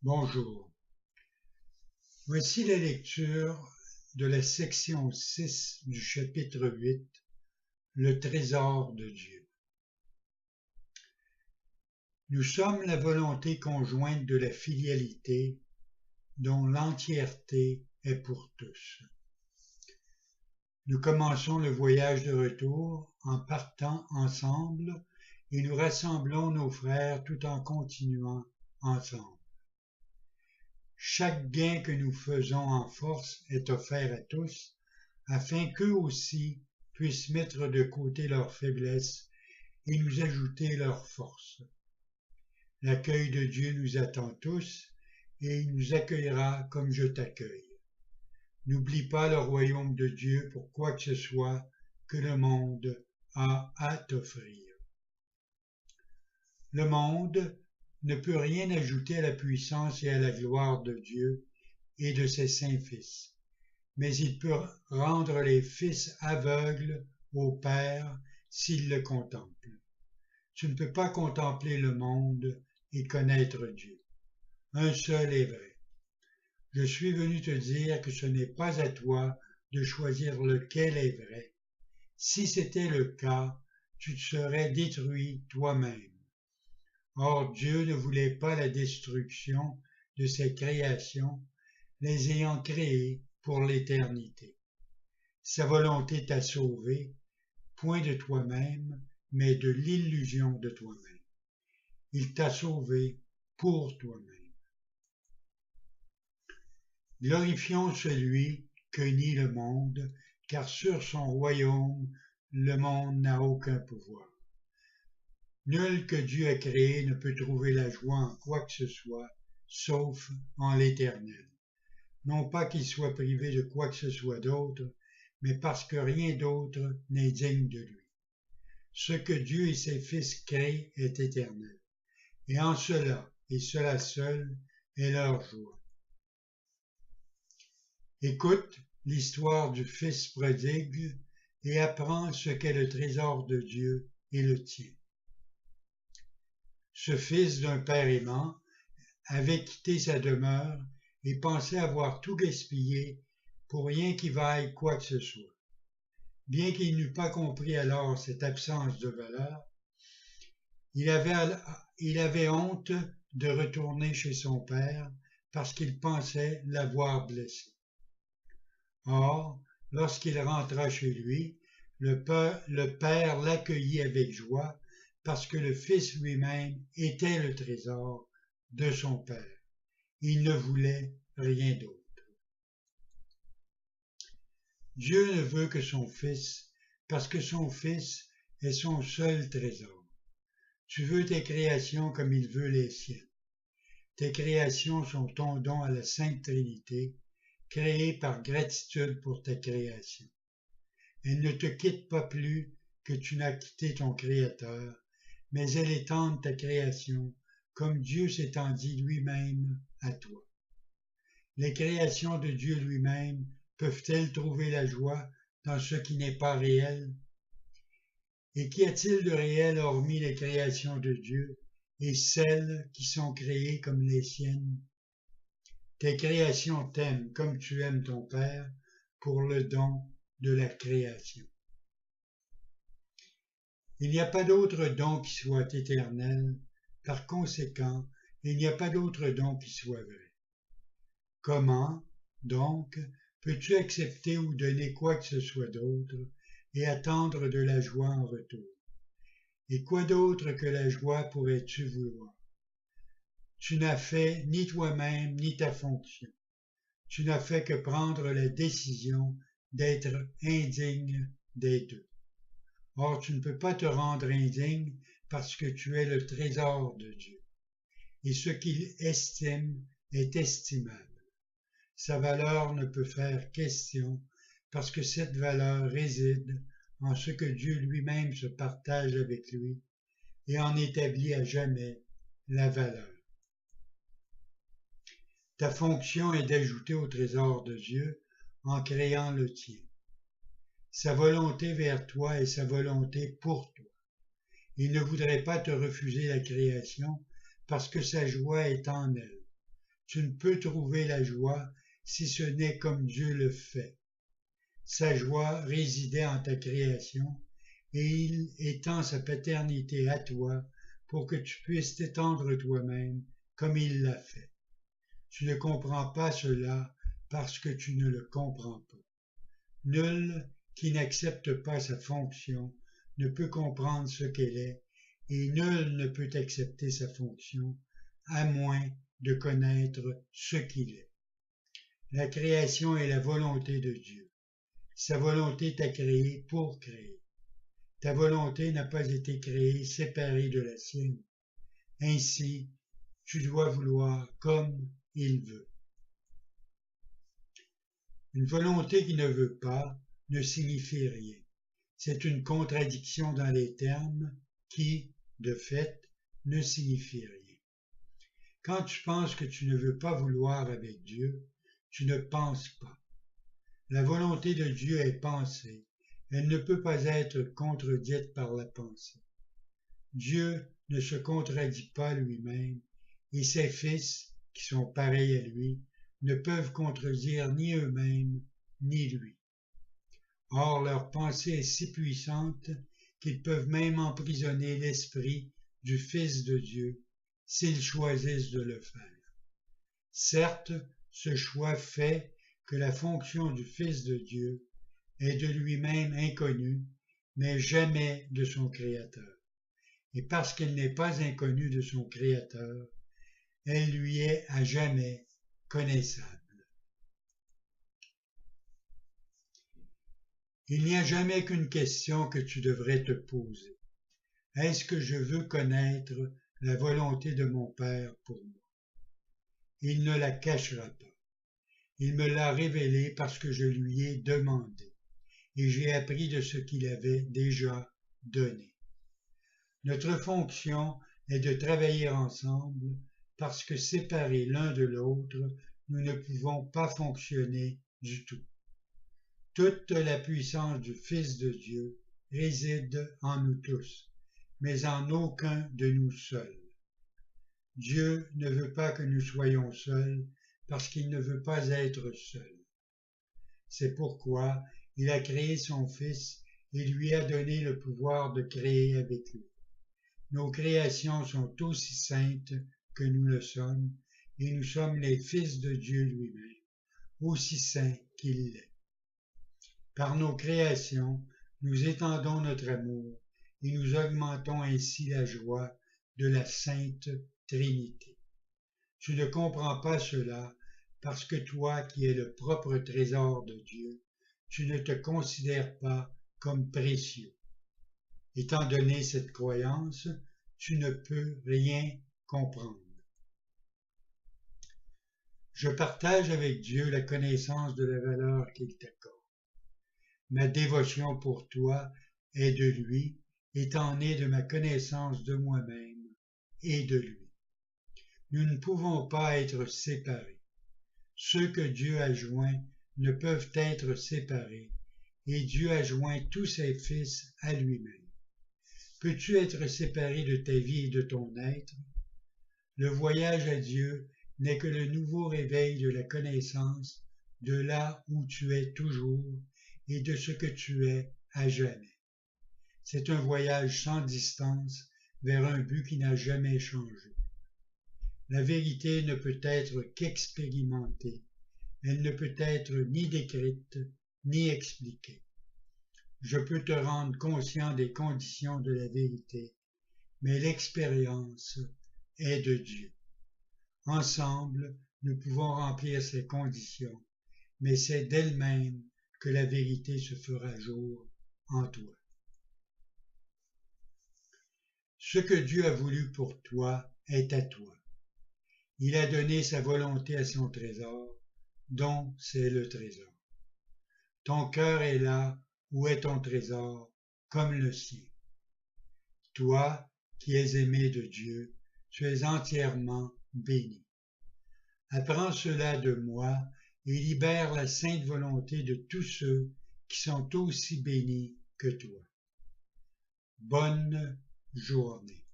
Bonjour. Voici la lecture de la section 6 du chapitre 8, Le trésor de Dieu. Nous sommes la volonté conjointe de la filialité dont l'entièreté est pour tous. Nous commençons le voyage de retour en partant ensemble et nous rassemblons nos frères tout en continuant ensemble. Chaque gain que nous faisons en force est offert à tous, afin qu'eux aussi puissent mettre de côté leurs faiblesses et nous ajouter leur force. L'accueil de Dieu nous attend tous, et il nous accueillera comme je t'accueille. N'oublie pas le royaume de Dieu pour quoi que ce soit que le monde a à t'offrir. Le monde ne peut rien ajouter à la puissance et à la gloire de Dieu et de ses saints fils, mais il peut rendre les fils aveugles au Père s'ils le contemplent. Tu ne peux pas contempler le monde et connaître Dieu. Un seul est vrai. Je suis venu te dire que ce n'est pas à toi de choisir lequel est vrai. Si c'était le cas, tu te serais détruit toi-même. Or, Dieu ne voulait pas la destruction de ses créations, les ayant créées pour l'éternité. Sa volonté t'a sauvé, point de toi-même, mais de l'illusion de toi-même. Il t'a sauvé pour toi-même. Glorifions celui que nie le monde, car sur son royaume, le monde n'a aucun pouvoir. Nul que Dieu a créé ne peut trouver la joie en quoi que ce soit, sauf en l'Éternel. Non pas qu'il soit privé de quoi que ce soit d'autre, mais parce que rien d'autre n'est digne de lui. Ce que Dieu et ses fils créent est éternel, et en cela, et cela seul, est leur joie. Écoute l'histoire du Fils prodigue et apprends ce qu'est le trésor de Dieu et le tien. Ce fils d'un père aimant avait quitté sa demeure et pensait avoir tout gaspillé pour rien qui vaille quoi que ce soit. Bien qu'il n'eût pas compris alors cette absence de valeur, il avait honte de retourner chez son père parce qu'il pensait l'avoir blessé. Or, lorsqu'il rentra chez lui, le père l'accueillit avec joie parce que le fils lui-même était le trésor de son père. Il ne voulait rien d'autre. Dieu ne veut que son fils parce que son fils est son seul trésor. Tu veux tes créations comme il veut les siennes. Tes créations sont ton don à la Sainte Trinité, créée par gratitude pour ta création. Elle ne te quitte pas plus que tu n'as quitté ton Créateur, mais elle étend ta création comme Dieu s'étendit lui-même à toi. Les créations de Dieu lui-même peuvent-elles trouver la joie dans ce qui n'est pas réel? Et qu'y a-t-il de réel hormis les créations de Dieu et celles qui sont créées comme les siennes? Tes créations t'aiment comme tu aimes ton Père pour le don de la création. Il n'y a pas d'autre don qui soit éternel, par conséquent, il n'y a pas d'autre don qui soit vrai. Comment, donc, peux-tu accepter ou donner quoi que ce soit d'autre et attendre de la joie en retour? Et quoi d'autre que la joie pourrais-tu vouloir? Tu n'as fait ni toi-même ni ta fonction. Tu n'as fait que prendre la décision d'être indigne des deux. Or, tu ne peux pas te rendre indigne parce que tu es le trésor de Dieu. Et ce qu'il estime est estimable. Sa valeur ne peut faire question parce que cette valeur réside en ce que Dieu lui-même se partage avec lui et en établit à jamais la valeur. Ta fonction est d'ajouter au trésor de Dieu en créant le tien. Sa volonté vers toi est sa volonté pour toi. Il ne voudrait pas te refuser la création parce que sa joie est en elle. tu ne peux trouver la joie si ce n'est comme Dieu le fait. Sa joie résidait en ta création et il étend sa paternité à toi pour que tu puisses t'étendre toi-même comme il l'a fait. Tu ne comprends pas cela parce que tu ne le comprends pas. Nul qui n'accepte pas sa fonction ne peut comprendre ce qu'elle est, et nul ne peut accepter sa fonction à moins de connaître ce qu'il est. La création est la volonté de Dieu. Sa volonté t'a créé pour créer. Ta volonté n'a pas été créée séparée de la sienne. Ainsi, tu dois vouloir comme il veut. Une volonté qui ne veut pas ne signifie rien. C'est une contradiction dans les termes qui, de fait, ne signifie rien. Quand tu penses que tu ne veux pas vouloir avec Dieu, tu ne penses pas. La volonté de Dieu est pensée. Elle ne peut pas être contredite par la pensée. Dieu ne se contredit pas lui-même, et ses fils, qui sont pareils à lui, ne peuvent contredire ni eux-mêmes, ni lui. Or, leur pensée est si puissante qu'ils peuvent même emprisonner l'esprit du Fils de Dieu s'ils choisissent de le faire. Certes, ce choix fait que la fonction du Fils de Dieu est de lui-même inconnue, mais jamais de son Créateur. Et parce qu'elle n'est pas inconnue de son Créateur, elle lui est à jamais connaissable. Il n'y a jamais qu'une question que tu devrais te poser. Est-ce que je veux connaître la volonté de mon Père pour moi? Il ne la cachera pas. Il me l'a révélée parce que je lui ai demandé, et j'ai appris de ce qu'il avait déjà donné. Notre fonction est de travailler ensemble parce que séparés l'un de l'autre, nous ne pouvons pas fonctionner du tout. Toute la puissance du Fils de Dieu réside en nous tous, mais en aucun de nous seuls. Dieu ne veut pas que nous soyons seuls parce qu'il ne veut pas être seul. C'est pourquoi il a créé son Fils et lui a donné le pouvoir de créer avec lui. Nos créations sont aussi saintes que nous le sommes, et nous sommes les fils de Dieu lui-même, aussi saints qu'il l'est. Par nos créations, nous étendons notre amour et nous augmentons ainsi la joie de la Sainte Trinité. Tu ne comprends pas cela parce que toi qui es le propre trésor de Dieu, tu ne te considères pas comme précieux. Étant donné cette croyance, tu ne peux rien comprendre. Je partage avec Dieu la connaissance de la valeur qu'il t'accorde. Ma dévotion pour toi est de lui, étant née de ma connaissance de moi-même et de lui. Nous ne pouvons pas être séparés. Ceux que Dieu a joints ne peuvent être séparés, et Dieu a joint tous ses fils à lui-même. Peux-tu être séparé de ta vie et de ton être? Le voyage à Dieu n'est que le nouveau réveil de la connaissance de là où tu es toujours et de ce que tu es à jamais. C'est un voyage sans distance vers un but qui n'a jamais changé. La vérité ne peut être qu'expérimentée. Elle ne peut être ni décrite ni expliquée. Je peux te rendre conscient des conditions de la vérité, mais l'expérience est de Dieu. Ensemble, nous pouvons remplir ces conditions, mais c'est d'elle-même que la vérité se fera jour en toi. Ce que Dieu a voulu pour toi est à toi. Il a donné sa volonté à son trésor, dont c'est le trésor. Ton cœur est là où est ton trésor, comme le sien. Toi, qui es aimé de Dieu, tu es entièrement béni. Apprends cela de moi et libère la sainte volonté de tous ceux qui sont aussi bénis que toi. Bonne journée.